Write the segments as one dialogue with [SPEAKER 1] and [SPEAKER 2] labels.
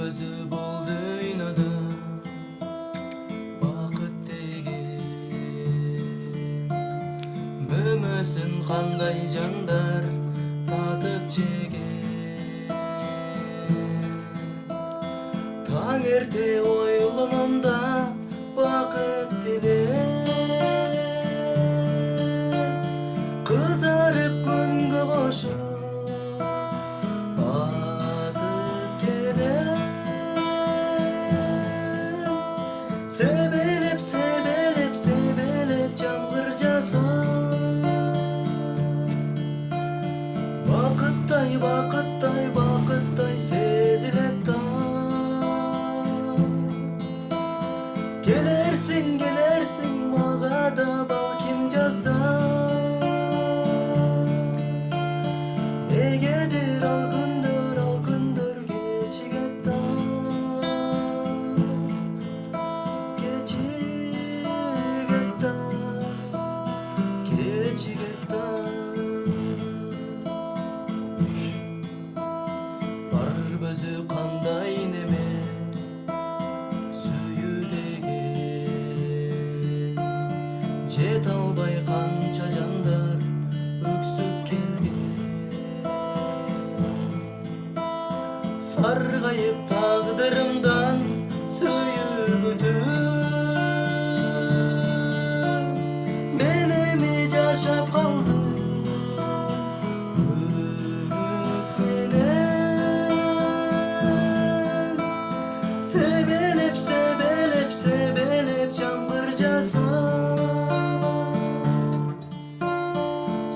[SPEAKER 1] өзү бул дүйнөдө бакыт деген мөмөсүн кандай жандар татып жеген. Таң эрте ойлоном да бакыт деле кызарып күнгө кошуп себелеп себелеп себелеп жамгыр жаса бакыттай бакыттай бакыттай сезилет да келерсиң келерсиң мага да балким жазда негедир ал күндөр кечигет да өзү кандай неме сүйүү деген жете албай канча жандар өксүп келген. Саргайып тагдырымдан сүйүү күтүп мен эми жашап калдым себелеп себелеп себелеп жамгыр жаса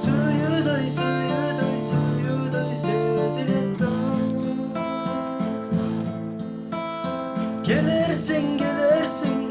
[SPEAKER 1] сүйүүдөй сүйүүдөй сүйүүдөй сезилет да келерсиң келерсиң